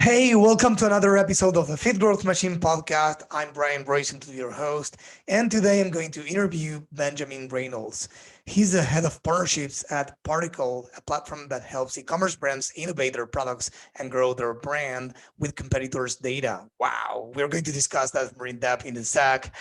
Hey, welcome to another episode of the Fit Growth Machine podcast. I'm Brian Royson, your host, and today I'm going to interview Benjamin Reynolds. He's the head of partnerships at Particle, a platform that helps e-commerce brands innovate their products and grow their brand with competitors' data. Wow, we're going to discuss that more in depth in the SAC.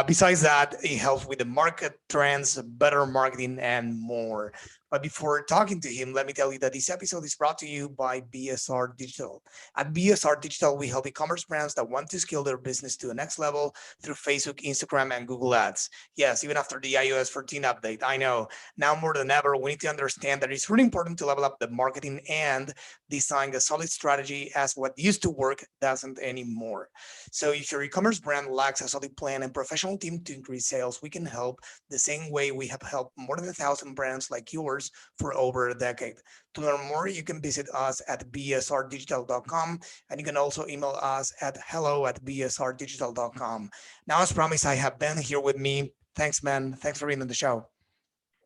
Besides that, it helps with the market trends, better marketing, and more. But before talking to him, let me tell you that this episode is brought to you by BSR Digital. At BSR Digital, we help e-commerce brands that want to scale their business to the next level through Facebook, Instagram, and Google Ads. Yes, even after the iOS 14 update, I know now more than ever, we need to understand that it's really important to level up the marketing and design a solid strategy, as what used to work doesn't anymore. So if your e-commerce brand lacks a solid plan and professional team to increase sales, we can help the same way we have helped more than 1,000 brands like yours for over a decade. To learn more, you can visit us at bsrdigital.com, and you can also email us at hello@bsrdigital.com. Now, as promised, I have Ben here with me. Thanks, man. Thanks for being on the show.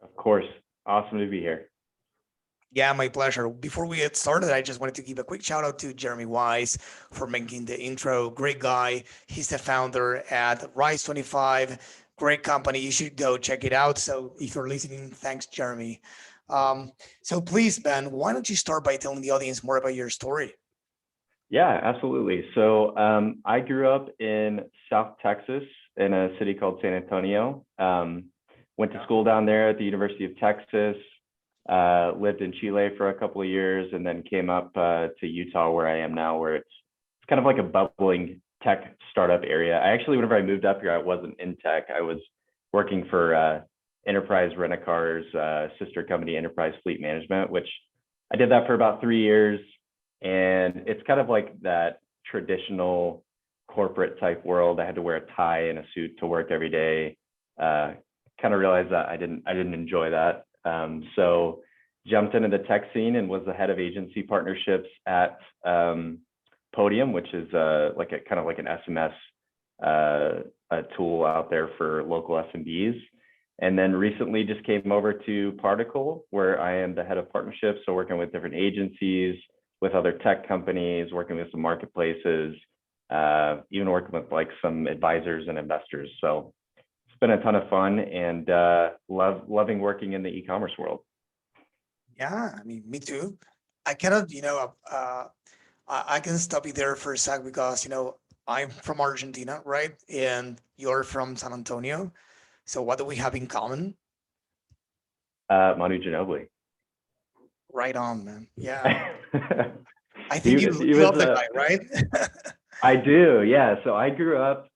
Of course. Awesome to be here. Yeah, my pleasure. Before we get started, I just wanted to give a quick shout out to Jeremy Wise for making the intro. Great guy. He's the founder at Rise25. Great company. You should go check it out. So if you're listening, thanks, Jeremy. So please, Ben, why don't you start by telling the audience more about your story? Yeah, absolutely. So I grew up in South Texas in a city called San Antonio. Went to school down there at the University of Texas, lived in Chile for a couple of years, and then came up to Utah, where I am now, where it's kind of like a bubbling tech startup area. I actually, whenever I moved up here, I wasn't in tech. I was working for Enterprise Rent-A-Car's sister company, Enterprise Fleet Management, which I did that for about 3 years. And it's kind of like that traditional corporate type world. I had to wear a tie and a suit to work every day. Kind of realized that I didn't enjoy that. So jumped into the tech scene and was the head of agency partnerships at Podium, which is like a kind of like an SMS a tool out there for local SMBs. And then recently just came over to Particle, where I am the head of partnerships. So working with different agencies, with other tech companies, working with some marketplaces, even working with like some advisors and investors. So it's been a ton of fun, and loving working in the e-commerce world. Yeah, I mean, me too. I cannot, I can stop you there for a sec because, I'm from Argentina, right? And you're from San Antonio. So what do we have in common? Manu Ginobili. Right on, man. Yeah. I he, think you he love was the guy, right? I do, yeah. So I grew up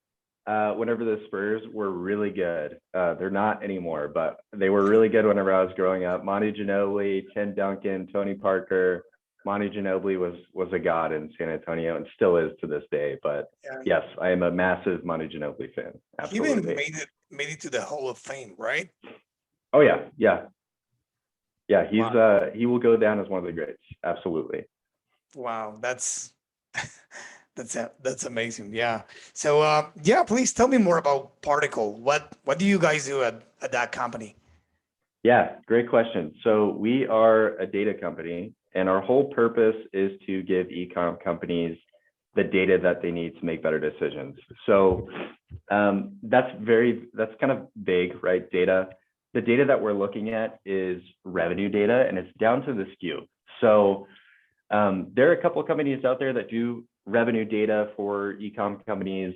whenever the Spurs were really good. They're not anymore, but they were really good whenever I was growing up. Manu Ginobili, Tim Duncan, Tony Parker. Manu Ginobili was a god in San Antonio and still is to this day. But Yeah. yes, I am a massive Manu Ginobili fan. He even Absolutely. made it to the Hall of Fame, right? Oh yeah, yeah. Yeah, Wow. he will go down as one of the greats. Absolutely. Wow, that's that's amazing. Yeah. So yeah, please tell me more about Particle. What do you guys do at that company? Yeah, great question. So we are a data company, and our whole purpose is to give e-com companies the data that they need to make better decisions. So that's kind of vague, right? Data. The data that we're looking at is revenue data, and it's down to the SKU. So there are a couple of companies out there that do revenue data for e-com companies,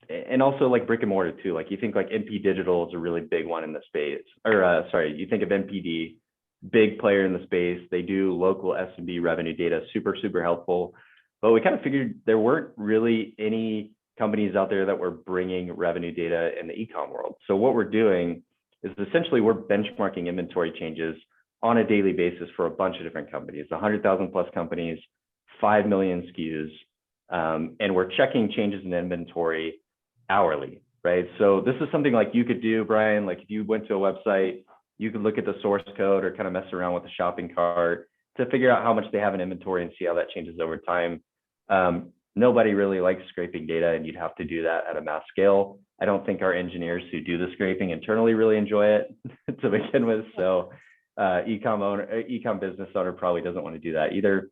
and also like brick and mortar too. Like you think like MP Digital is a really big one in the space, or sorry, you think of NPD, big player in the space. They do local SMB revenue data, super helpful. But we kind of figured there weren't really any companies out there that were bringing revenue data in the e-com world. So what we're doing is essentially we're benchmarking inventory changes on a daily basis for a bunch of different companies, 100,000 plus companies, 5 million SKUs, and we're checking changes in inventory hourly, right? So this is something like you could do, Brian, like if you went to a website, you could look at the source code or kind of mess around with the shopping cart to figure out how much they have in inventory and see how that changes over time. Nobody really likes scraping data, and you'd have to do that at a mass scale. I don't think our engineers who do the scraping internally really enjoy it to begin with. So ecom business owner probably doesn't want to do that either.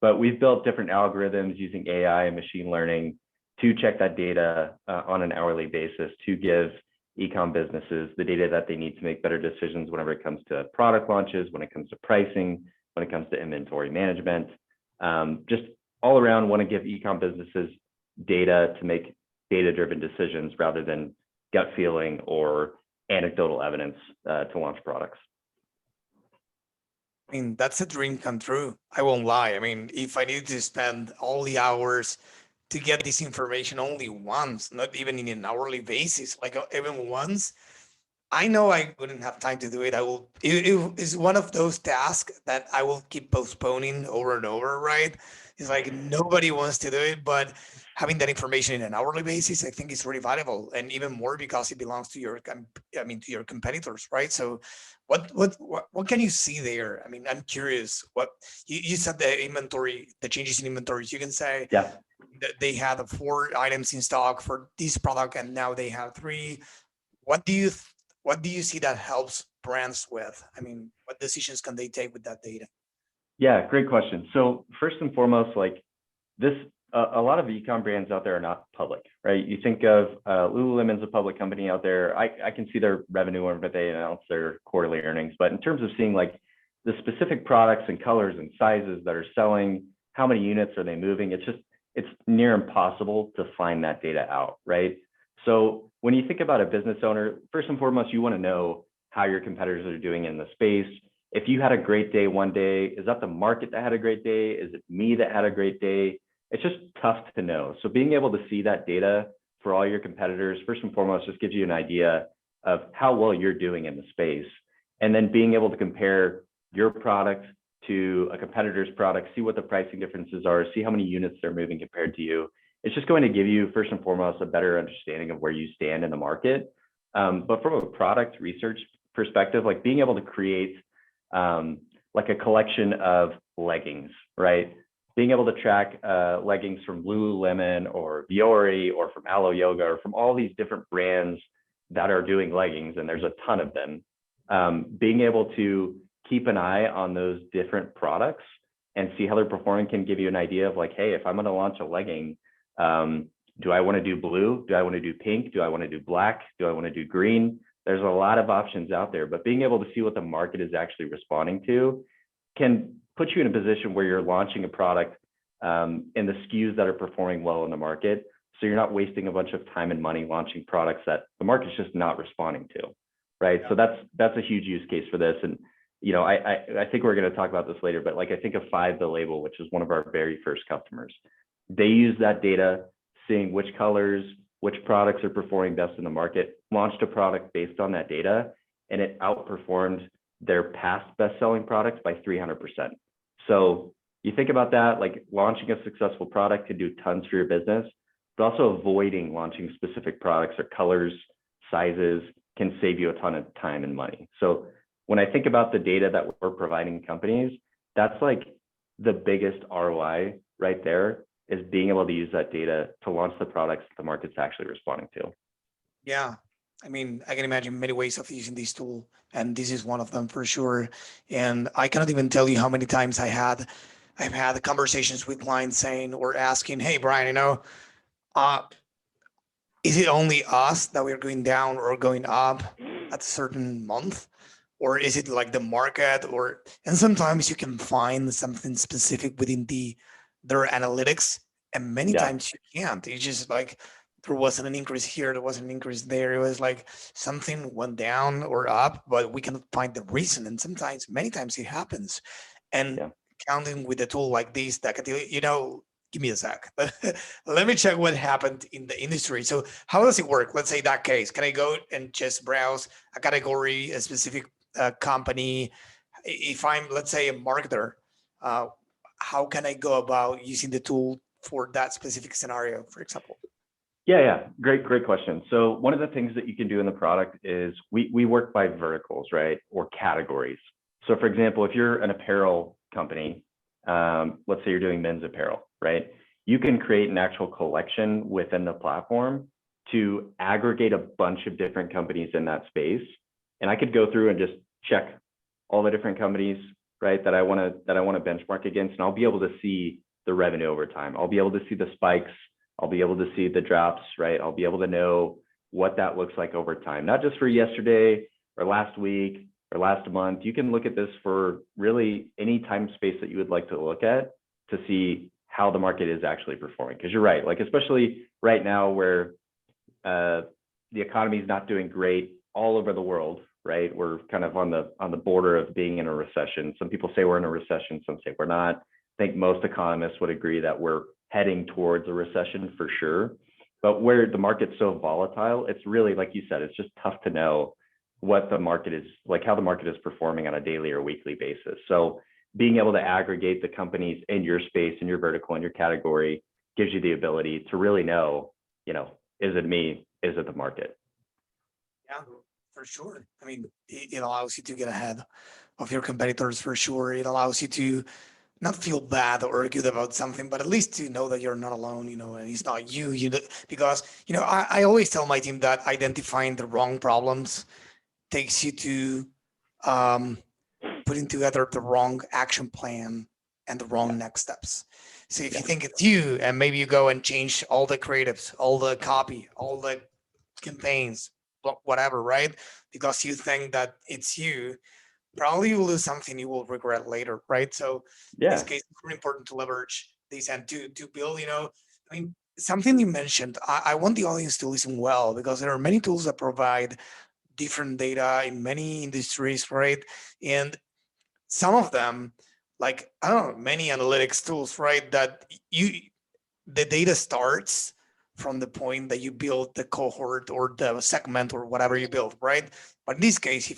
but we've built different algorithms using AI and machine learning to check that data on an hourly basis to give e-com businesses the data that they need to make better decisions whenever it comes to product launches, when it comes to pricing, when it comes to inventory management. Just all around want to give e-com businesses data to make data-driven decisions rather than gut feeling or anecdotal evidence to launch products. I mean, that's a dream come true. I won't lie. I mean, if I need to spend all the hours to get this information only once, not even in an hourly basis, like even once, I know I wouldn't have time to do it. It is one of those tasks that I will keep postponing over and over, right? It's like nobody wants to do it, but having that information in an hourly basis, I think is really valuable, and even more because it belongs to to your competitors, right? So, what can you see there? I mean, I'm curious. What you said the inventory, the changes in inventories. You can say Yeah. that they had 4 items in stock for this product, and now they have 3. What do you what do you see that helps brands with? I mean, what decisions can they take with that data? Yeah, great question. So first and foremost, like this, a lot of e-com brands out there are not public, right? You think of Lululemon's a public company out there. I can see their revenue whenever they announce their quarterly earnings, but in terms of seeing like the specific products and colors and sizes that are selling, how many units are they moving? It's near impossible to find that data out, right? So when you think about a business owner, first and foremost, you want to know how your competitors are doing in the space. If you had a great day one day, is that the market that had a great day? Is it me that had a great day? It's just tough to know. So being able to see that data for all your competitors, first and foremost, just gives you an idea of how well you're doing in the space. And then being able to compare your product to a competitor's product, see what the pricing differences are, see how many units they're moving compared to you. It's just going to give you, first and foremost, a better understanding of where you stand in the market. But from a product research perspective, like being able to create like a collection of leggings, right? Being able to track leggings from Lululemon or Vuori or from Alo Yoga or from all these different brands that are doing leggings, and there's a ton of them. Being able to keep an eye on those different products and see how they're performing can give you an idea of like, hey, if I'm going to launch a legging, do I want to do blue? Do I want to do pink? Do I want to do black? Do I want to do green? There's a lot of options out there, but being able to see what the market is actually responding to can put you in a position where you're launching a product in the SKUs that are performing well in the market. So you're not wasting a bunch of time and money launching products that the market's just not responding to, right? So that's a huge use case for this. And you know, I think we're going to talk about this later, but like I think of Five the Label, which is one of our very first customers. They use that data, seeing which colors, which products are performing best in the market, launched a product based on that data, and it outperformed their past best-selling products by 300%. So you think about that, like launching a successful product can do tons for your business, but also avoiding launching specific products or colors, sizes can save you a ton of time and money. So when I think about the data that we're providing companies, that's like the biggest ROI right there, is being able to use that data to launch the products the market's actually responding to. Yeah. I mean, I can imagine many ways of using this tool, and this is one of them for sure. And I cannot even tell you how many times I've had conversations with clients saying or asking, "Hey, Brian, uh, is it only us that we're going down or going up at a certain month? Or is it like the market?" And sometimes you can find something specific within their analytics, and many times you can't. It's just like there wasn't an increase here, there wasn't an increase there. It was like something went down or up, but we cannot find the reason. And sometimes, many times it happens. And counting with a tool like this that can tell you, give me a sec. Let me check what happened in the industry. So how does it work? Let's say that case. Can I go and just browse a category, a specific company? If I'm, let's say, a marketer, how can I go about using the tool for that specific scenario, for example? Yeah. Great question. So one of the things that you can do in the product is we work by verticals, right? Or categories. So for example, if you're an apparel company, let's say you're doing men's apparel, right? You can create an actual collection within the platform to aggregate a bunch of different companies in that space. And I could go through and just check all the different companies, right, that I want to benchmark against, and I'll be able to see the revenue over time. I'll be able to see the spikes. I'll be able to see the drops, right? I'll be able to know what that looks like over time, not just for yesterday or last week or last month. You can look at this for really any time space that you would like to look at to see how the market is actually performing. Because you're right, like especially right now where the economy is not doing great all over the world, right? We're kind of on the border of being in a recession. Some people say we're in a recession, some say we're not. I think most economists would agree that we're heading towards a recession for sure. But where the market's so volatile, it's really, like you said, it's just tough to know what the market is, like how the market is performing on a daily or weekly basis. So being able to aggregate the companies in your space, in your vertical, in your category, gives you the ability to really know, is it me? Is it the market? Yeah, for sure. I mean, it allows you to get ahead of your competitors for sure. It allows you to not feel bad or good about something, but at least to know that you're not alone, and it's not because, I always tell my team that identifying the wrong problems takes you to um, putting together the wrong action plan and the wrong next steps. So if you think it's you, and maybe you go and change all the creatives, all the copy, all the campaigns, whatever, right? Because you think that it's you, probably you will do something you will regret later, right? So in this case, it's very important to leverage these and to build, I mean, something you mentioned, I want the audience to listen well, because there are many tools that provide different data in many industries, right? And some of them, like, I don't know, many analytics tools, right? That the data starts from the point that you build the cohort or the segment or whatever you build, right? But in this case,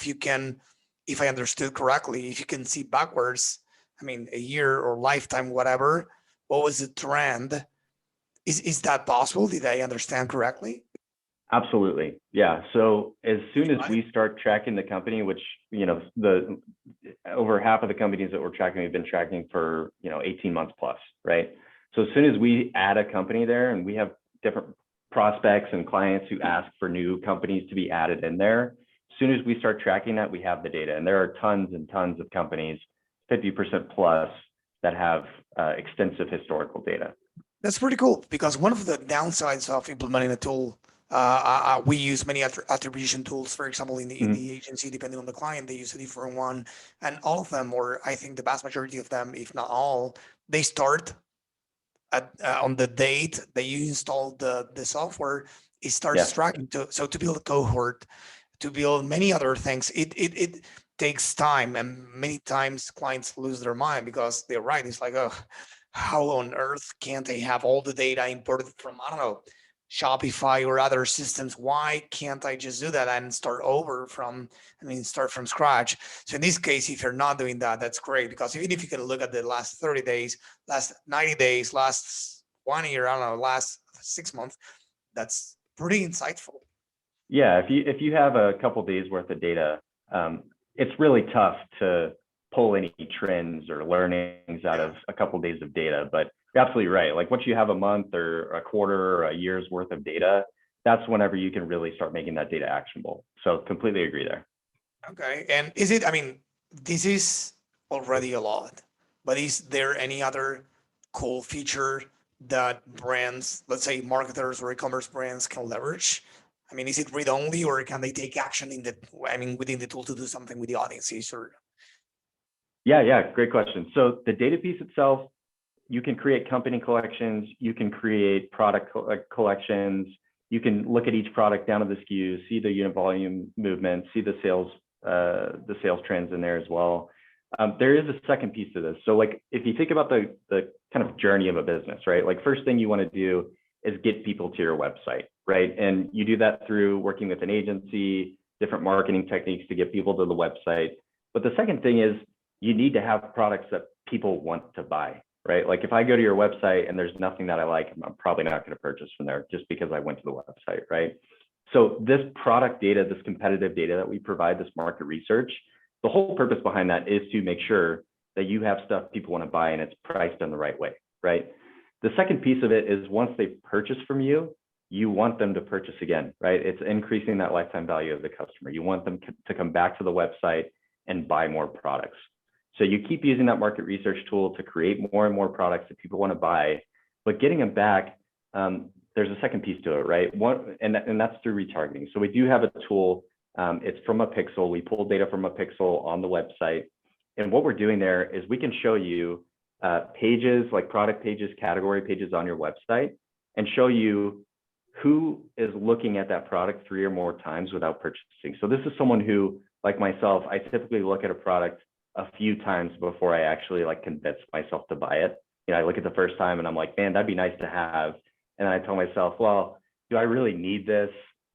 if I understood correctly, if you can see backwards, I mean, a year or lifetime, whatever, what was the trend? Is that possible? Did I understand correctly? Absolutely. Yeah. So as soon as we start tracking the company, which, the over half of the companies that we're tracking, we've been tracking for, 18 months plus, right? So as soon as we add a company there, and we have different prospects and clients who ask for new companies to be added in there, as soon as we start tracking that, we have the data. And there are tons and tons of companies, 50% plus, that have extensive historical data. That's pretty cool, because one of the downsides of implementing a tool, we use many attribution tools. For example, in the agency, depending on the client, they use a different one, and all of them, or I think the vast majority of them, if not all, they start at on the date that you install the software. It starts tracking. So to build a cohort, to build many other things, it takes time, and many times clients lose their mind because they're right. It's like, oh, how on earth can't they have all the data imported from, I don't know, Shopify or other systems? Why can't I just do that and start from scratch? So in this case, if you're not doing that, that's great, because even if you can look at the last 30 days, last 90 days, last 1 year, I don't know, last 6 months, that's pretty insightful. Yeah, if you have a couple days worth of data, it's really tough to pull any trends or learnings out of a couple of days of data. But you're absolutely right. Like once you have a month or a quarter or a year's worth of data, that's whenever you can really start making that data actionable. So completely agree there. Okay. And this is already a lot, but is there any other cool feature that brands, let's say marketers or e-commerce brands, can leverage? I mean, is it read only, or can they take action within the tool to do something with the audiences? Or Yeah, great question. So the data piece itself, you can create company collections, you can create product collections, you can look at each product down to the SKUs, see the unit volume movement, see the sales trends in there as well. There is a second piece to this. So like if you think about the kind of journey of a business, right? Like first thing you want to do is get people to your website, right? And you do that through working with an agency, different marketing techniques to get people to the website. But the second thing is you need to have products that people want to buy, right? Like if I go to your website and there's nothing that I like, I'm probably not going to purchase from there just because I went to the website, right? So this product data, this competitive data that we provide, this market research, the whole purpose behind that is to make sure that you have stuff people want to buy and it's priced in the right way, right? The second piece of it is once they purchase from you, you want them to purchase again, right? It's increasing that lifetime value of the customer. You want them to come back to the website and buy more products. So you keep using that market research tool to create more and more products that people want to buy, but getting them back, there's a second piece to it, right? And that's through retargeting. So we do have a tool. It's from a pixel. We pull data from a pixel on the website. And what we're doing there is we can show you pages, like product pages, category pages on your website, and show you who is looking at that product 3 or more times without purchasing. So this is someone who, like myself, I typically look at a product a few times before I actually like convince myself to buy it. You know, I look at the first time and I'm like, man, that'd be nice to have. And then I tell myself, well, do I really need this?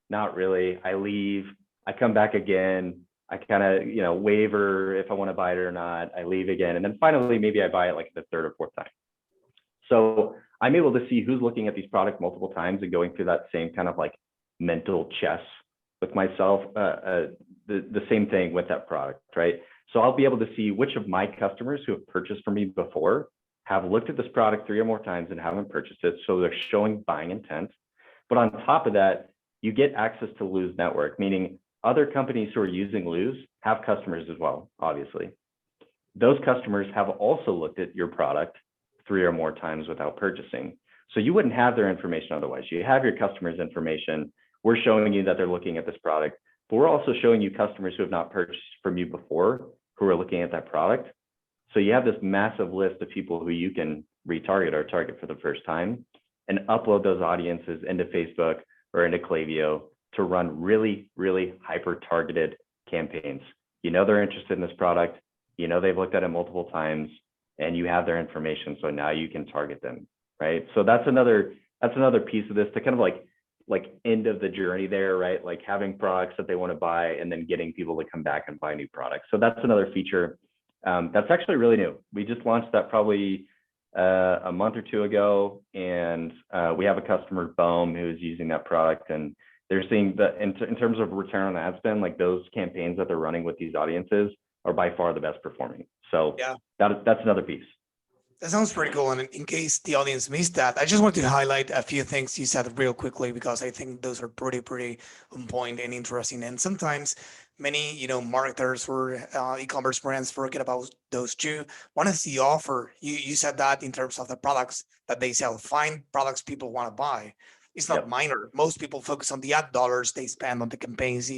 Not really. I leave, I come back again. I kind of, you know, waver if I want to buy it or not. I leave again. And then finally, maybe I buy it like the third or fourth time. So I'm able to see who's looking at these products multiple times and going through that same kind of like mental chess with myself, the same thing with that product, right? So I'll be able to see which of my customers who have purchased from me before have looked at this product 3 or more times and haven't purchased it. So they're showing buying intent. But on top of that, you get access to Lose Network, meaning other companies who are using Lose have customers as well, obviously. Those customers have also looked at your product 3 or more times without purchasing. So you wouldn't have their information otherwise. You have your customers' information. We're showing you that they're looking at this product, but we're also showing you customers who have not purchased from you before who are looking at that product. So you have this massive list of people who you can retarget or target for the first time and upload those audiences into Facebook or into Klaviyo to run really, really hyper-targeted campaigns. You know they're interested in this product, you know they've looked at it multiple times, and you have their information, so now you can target them, right? So that's another piece of this to kind of like end of the journey there, right? Like having products that they want to buy and then getting people to come back and buy new products. So that's another feature that's actually really new. We just launched that probably a month or two ago, and we have a customer, Bohm, who is using that product, and they're seeing that in terms of return on ad spend, like those campaigns that they're running with these audiences are by far the best performing. So yeah, that's another piece. That sounds pretty cool. And in case the audience missed that, I just want to highlight a few things you said real quickly, because I think those are pretty on point and interesting. And sometimes many, marketers or e-commerce brands forget about those too. One is the offer. You said that in terms of the products that they sell, find products people want to buy. It's not minor. Most people focus on the ad dollars they spend on the campaigns.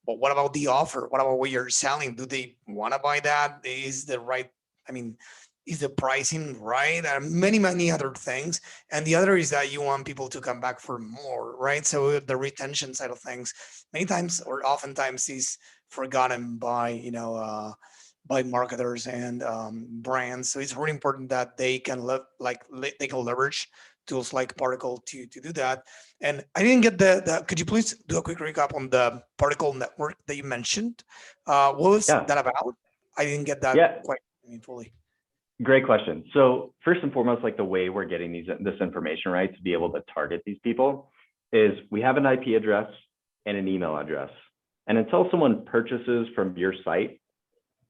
But what about the offer? What about what you're selling? Do they want to buy that? Is the right, is the pricing right? And many other things. And the other is that you want people to come back for more, right? So the retention side of things many times or oftentimes is forgotten by, by marketers and brands. So it's really important that they can they can leverage tools like Particle to do that. And I didn't get could you please do a quick recap on the Particle network that you mentioned? What was that about? I didn't get that quite fully. Great question. So first and foremost, like the way we're getting this information, right, to be able to target these people is we have an IP address and an email address. And until someone purchases from your site,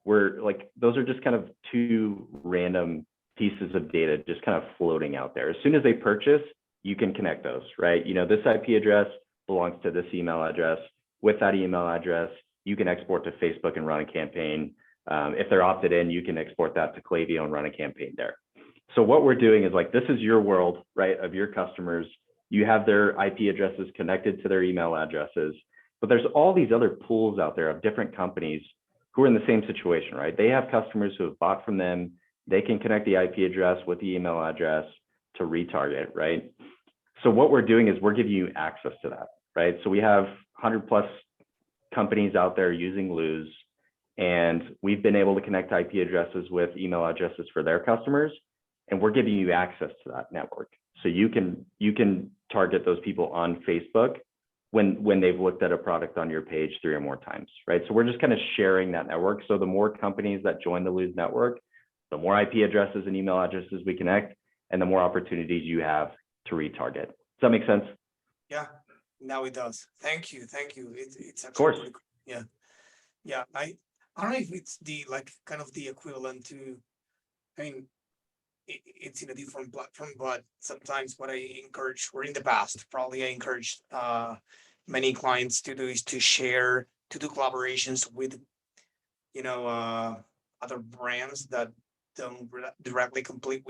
we're like, those are just kind of two random pieces of data just kind of floating out there. As soon as they purchase, you can connect those, right? This IP address belongs to this email address. With that email address, you can export to Facebook and run a campaign. If they're opted in, you can export that to Klaviyo and run a campaign there. So what we're doing is like, this is your world, right, of your customers. You have their IP addresses connected to their email addresses, but there's all these other pools out there of different companies who are in the same situation, right? They have customers who have bought from them. They can connect the IP address with the email address to retarget, right? So what we're doing is we're giving you access to that, right? So we have 100 plus companies out there using Lose, and we've been able to connect IP addresses with email addresses for their customers, and we're giving you access to that network. So you can target those people on Facebook when they've looked at a product on your page 3 or more times, right? So we're just kind of sharing that network. So the more companies that join the Lose network, the more IP addresses and email addresses we connect, and the more opportunities you have to retarget. Does that make sense? Yeah, now it does. Thank you. It's of course. Cool. Yeah. I don't know if it's the kind of the equivalent to, it's in a different platform, but sometimes what I encourage, or in the past, probably I encouraged many clients to do is to do collaborations with, other brands that don't directly compete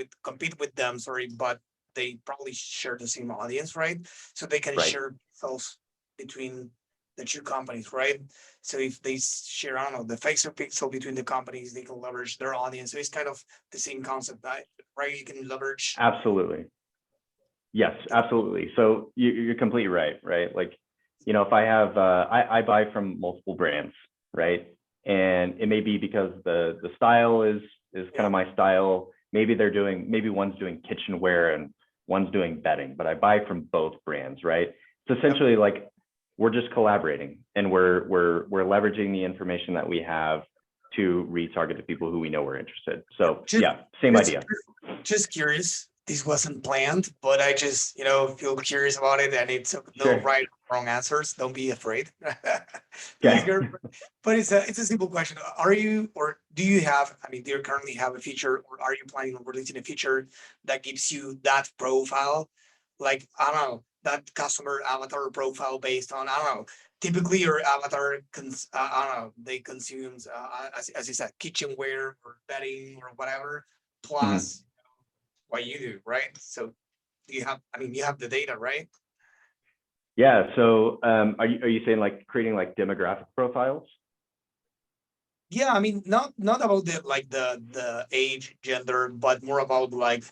with them, sorry, but they probably share the same audience, right? So they can Right. share those between the two companies, right? So if they share, I don't know, the Facebook pixel between the companies, they can leverage their audience. So it's kind of the same concept, right? You can leverage. Absolutely. Yes, absolutely. So you're completely right, right? Like, if I have, I buy from multiple brands, right? And it may be because the style is kind of my style. Maybe maybe one's doing kitchenware and one's doing bedding, but I buy from both brands, right? It's essentially like we're just collaborating and we're leveraging the information that we have to retarget the people who we know we're interested. So yeah, same idea. Just curious. This wasn't planned, but I just, feel curious about it, and it's no Sure. right or wrong answers. Don't be afraid. Okay. But it's a simple question. Are you, or do you have, I mean, do you currently have a feature, or are you planning on releasing a feature that gives you that profile? Like, I don't know, that customer avatar profile based on, I don't know, typically your avatar, I don't know, they consumes, as you said, kitchenware or bedding or whatever, Mhm. plus what you do, right? So do you have, I mean, you have the data, right? Yeah. So are you saying like creating like demographic profiles? Yeah, I mean, not about the age, gender, but more about like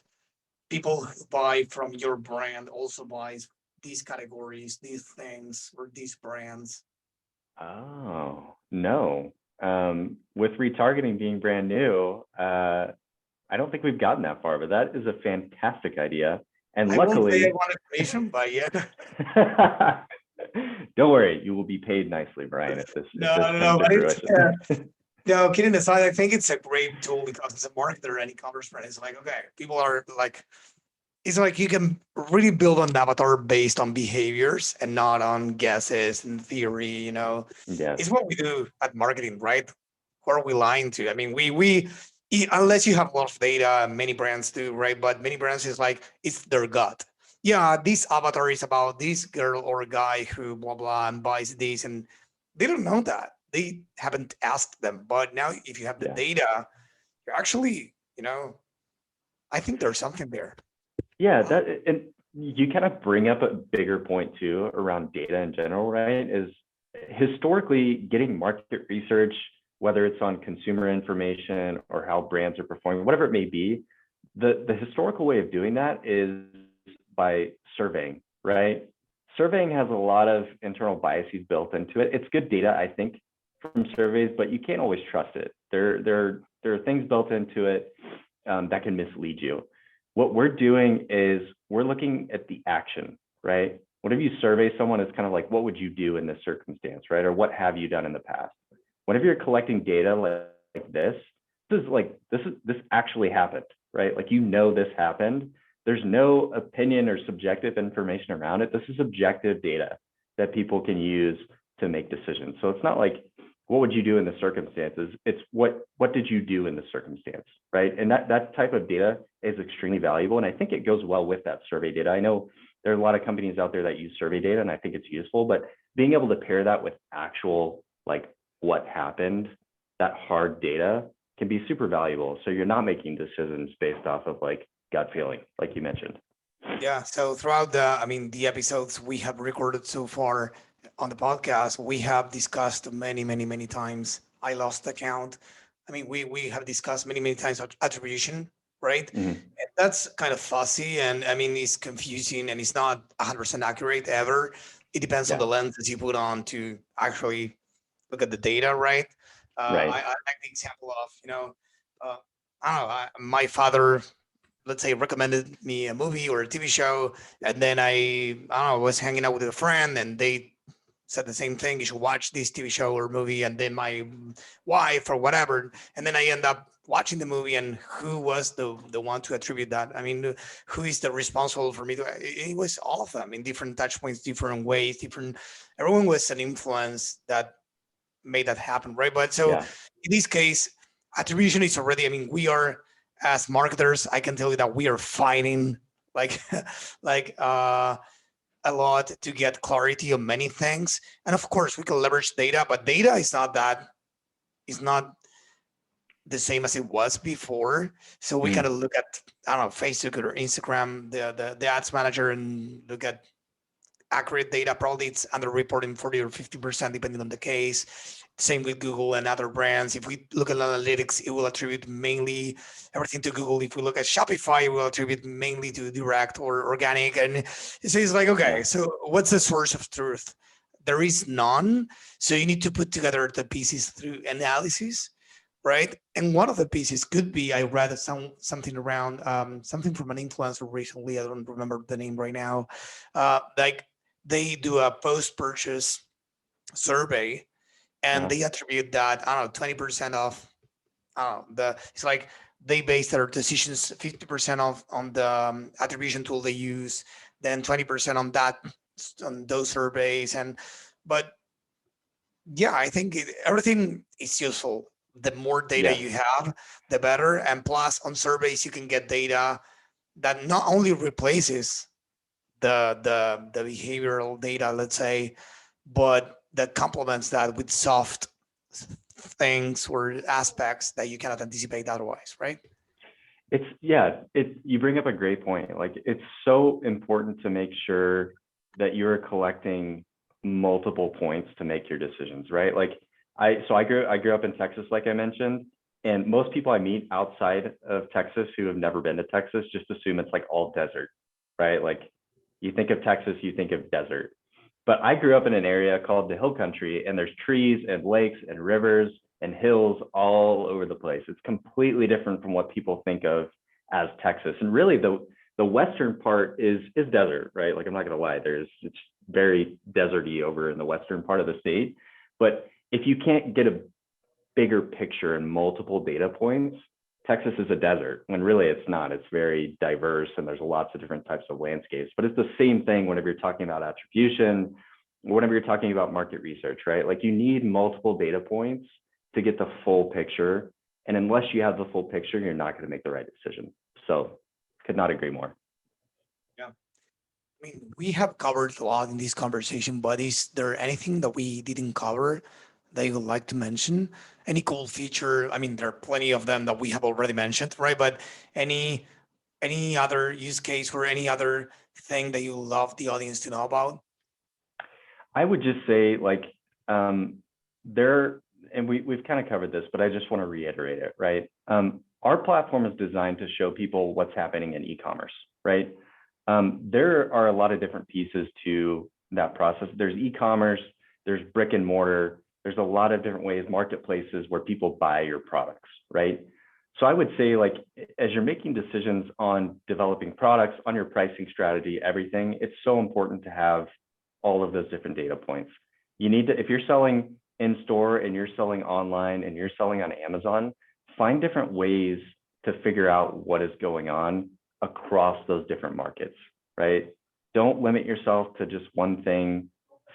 people who buy from your brand also buys these categories, these things, or these brands. Oh, no. With retargeting being brand new, I don't think we've gotten that far, but that is a fantastic idea. And I won't say I luckily, want information, but yeah. don't worry, you will be paid nicely, Brian, if No, this no, comes no, to but it's fruition. no, kidding aside, I think it's a great tool because as a marketer, any commerce brand is like, okay, people are like, it's like you can really build an avatar based on behaviors and not on guesses and theory, Yes. It's what we do at marketing, right? Who are we lying to? I mean, unless you have a lot of data, many brands do, right? But many brands is like, it's their gut. Yeah, this avatar is about this girl or guy who blah blah and buys this, and they don't know that. They haven't asked them. But now if you have the Yeah. data, you're actually, I think there's something there. Yeah, and you kind of bring up a bigger point too around data in general, right? Is historically getting market research, whether it's on consumer information or how brands are performing, whatever it may be, the historical way of doing that is by surveying, right? Surveying has a lot of internal biases built into it. It's good data, I think, from surveys, but you can't always trust it. There are things built into it that can mislead you. What we're doing is we're looking at the action, right? Whenever you survey someone, it's kind of like, what would you do in this circumstance, right? Or what have you done in the past? Whenever you're collecting data like this actually happened, right? Like, this happened. There's no opinion or subjective information around it. This is objective data that people can use to make decisions. So it's not like, what would you do in the circumstances? It's what did you do in the circumstance, right? And that type of data is extremely valuable. And I think it goes well with that survey data. I know there are a lot of companies out there that use survey data, and I think it's useful, but being able to pair that with actual, like, what happened, that hard data can be super valuable. So you're not making decisions based off of like gut feeling, like you mentioned. Yeah. So throughout the episodes we have recorded so far on the podcast, we have discussed many, many, many times. I lost the count. I mean, we have discussed many, many times attribution, right? Mm-hmm. And that's kind of fussy, and I mean, it's confusing, and it's not 100% accurate ever. It depends on Yeah. the lenses you put on to actually look at the data, right? Right. I like the example of, I don't know, my father, let's say, recommended me a movie or a TV show, and then I don't know, was hanging out with a friend, and they said the same thing. You should watch this TV show or movie, and then my wife or whatever, and then I end up watching the movie, and who was the one to attribute that? I mean, who is the responsible for me to? It was all of them in different touch points, different ways, different. Everyone was an influence that made that happen, right? But so Yeah. in this case, attribution is already, I mean, we are, as marketers, I can tell you that we are fighting like like a lot to get clarity on many things. And of course we can leverage data, but data is not the same as it was before. So we kind of look at, I don't know, Facebook or Instagram, the ads manager, and look at accurate data. Probably it's underreporting 40 or 50% depending on the case. Same with Google and other brands. If we look at analytics, it will attribute mainly everything to Google. If we look at Shopify, it will attribute mainly to direct or organic. And so it's like, okay, so what's the source of truth? There is none. So you need to put together the pieces through analysis, right? And one of the pieces could be, I read something around something from an influencer recently. I don't remember the name right now. Like they do a post-purchase survey, and they attribute that, I don't know, 20% of it's like they base their decisions 50% off on the attribution tool they use, then 20% on that, on those surveys. And but yeah, I think everything is useful. The more data you have, the better. And plus, on surveys, you can get data that not only replaces the behavioral data, let's say, but that complements that with soft things or aspects that you cannot anticipate otherwise, right? You bring up a great point. Like, it's so important to make sure that you're collecting multiple points to make your decisions, right? Like I grew up in Texas, like I mentioned, and most people I meet outside of Texas who have never been to Texas just assume it's like all desert, right? Like you think of Texas, you think of desert. But I grew up in an area called the Hill Country, and there's trees and lakes and rivers and hills all over the place. It's completely different from what people think of as Texas. And really the western part is desert, right? Like, I'm not gonna lie, it's very deserty over in the western part of the state. But if you can't get a bigger picture and multiple data points, Texas is a desert, when really it's not. It's very diverse and there's lots of different types of landscapes. But it's the same thing whenever you're talking about attribution, whenever you're talking about market research, right? Like, you need multiple data points to get the full picture. And unless you have the full picture, you're not going to make the right decision. So could not agree more. Yeah. I mean, we have covered a lot in this conversation, but is there anything that we didn't cover that you would like to mention? Any cool feature? I mean, there are plenty of them that we have already mentioned, right? But any other use case or any other thing that you love the audience to know about? I would just say, like, we've kind of covered this, but I just want to reiterate it, right? Our platform is designed to show people what's happening in e-commerce, right? There are a lot of different pieces to that process. There's e-commerce, there's brick and mortar, there's a lot of different ways, marketplaces where people buy your products, right? So I would say, like, as you're making decisions on developing products, on your pricing strategy, everything, it's so important to have all of those different data points. You need to, if you're selling in store and you're selling online and you're selling on Amazon, find different ways to figure out what is going on across those different markets, right? Don't limit yourself to just one thing.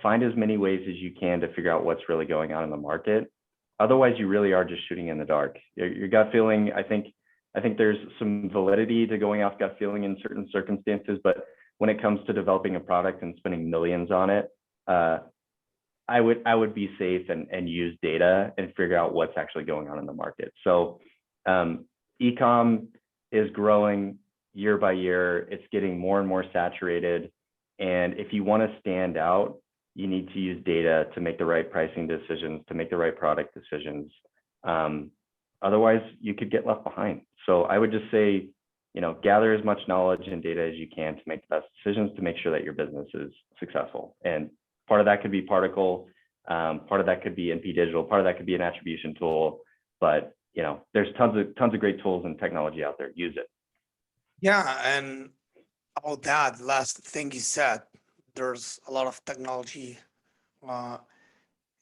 Find as many ways as you can to figure out what's really going on in the market. Otherwise, you really are just shooting in the dark. Your gut feeling, I think there's some validity to going off gut feeling in certain circumstances, but when it comes to developing a product and spending millions on it, I would be safe and use data and figure out what's actually going on in the market. So e-com is growing year by year. It's getting more and more saturated. And if you want to stand out, you need to use data to make the right pricing decisions, to make the right product decisions. Otherwise, you could get left behind. So I would just say, gather as much knowledge and data as you can to make the best decisions to make sure that your business is successful. And part of that could be Particle, part of that could be NP Digital, part of that could be an attribution tool. But there's tons of great tools and technology out there. Use it. Yeah, and about that last thing you said, there's a lot of technology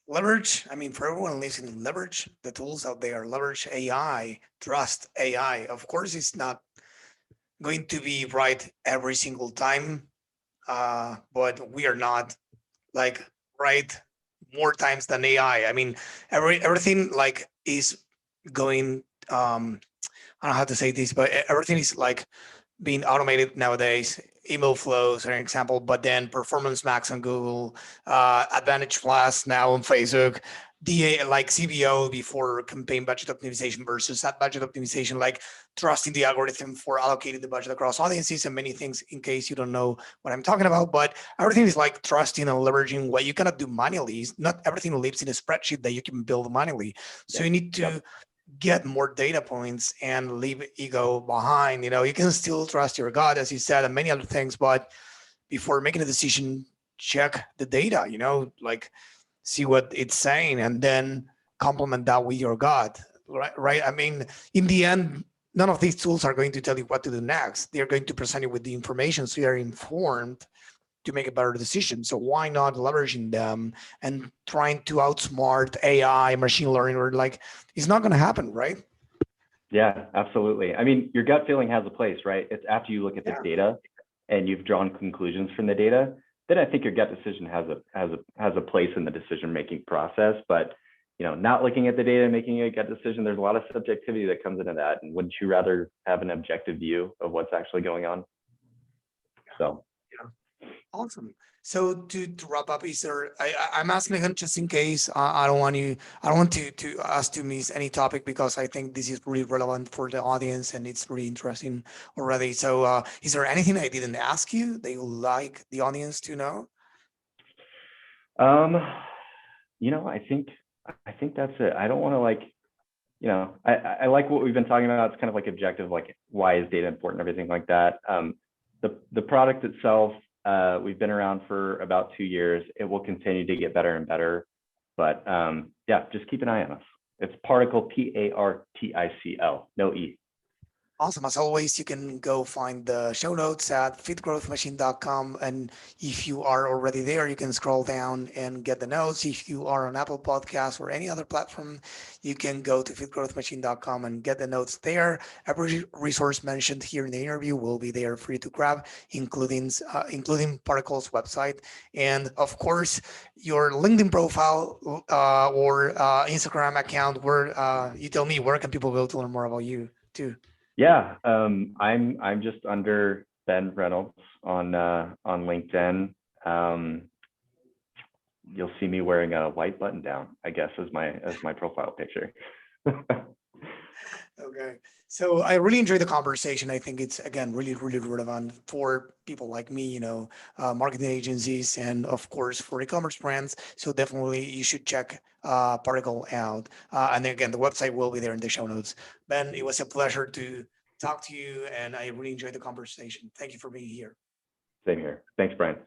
leverage. I mean, for everyone listening, leverage the tools out there, leverage AI, trust AI. Of course, it's not going to be right every single time, but we are not like right more times than AI. I mean, everything like is going. I don't know how to say this, but everything is like being automated nowadays. Email flows are an example, but then Performance Max on Google, Advantage Plus now on Facebook. DA, like CBO before campaign budget optimization versus ad budget optimization, like trusting the algorithm for allocating the budget across audiences and many things in case you don't know what I'm talking about. But everything is like trusting and leveraging what you cannot do manually. Not everything lives in a spreadsheet that you can build manually. So you need to get more data points and leave ego behind. You can still trust your gut, as you said, and many other things, but before making a decision, check the data, like see what it's saying and then complement that with your gut, right? I mean, in the end, none of these tools are going to tell you what to do next. They're going to present you with the information so you're informed to make a better decision. So why not leveraging them and trying to outsmart AI, machine learning, or like it's not going to happen, right? Yeah, absolutely. I mean, your gut feeling has a place, right? It's after you look at the data and you've drawn conclusions from the data, then I think your gut decision has a place in the decision-making process. But not looking at the data and making a gut decision, there's a lot of subjectivity that comes into that. And wouldn't you rather have an objective view of what's actually going on? So yeah. Awesome. So to wrap up, is there? I'm asking again just in case. I don't want to us to miss any topic because I think this is really relevant for the audience and it's really interesting already. So is there anything I didn't ask you that you would like the audience to know? I think that's it. I don't want to I like what we've been talking about. It's kind of like objective, like why is data important, everything like that. The product itself, we've been around for about 2 years. It will continue to get better and better, but yeah, just keep an eye on us. It's Particle, Particle, no E. Awesome. As always, you can go find the show notes at fitgrowthmachine.com. And if you are already there, you can scroll down and get the notes. If you are on Apple Podcasts or any other platform, you can go to fitgrowthmachine.com and get the notes there. Every resource mentioned here in the interview will be there for you to grab, including Particle's website. And of course, your LinkedIn profile or Instagram account, where you tell me, where can people go to learn more about you too? Yeah, I'm just under Ben Reynolds on LinkedIn. You'll see me wearing a white button down, I guess, as my profile picture. Okay. So I really enjoyed the conversation. I think it's, again, really, really relevant for people like me, marketing agencies, and of course for e-commerce brands. So definitely you should check Particle out. And again, the website will be there in the show notes. Ben, it was a pleasure to talk to you, and I really enjoyed the conversation. Thank you for being here. Same here. Thanks, Brian.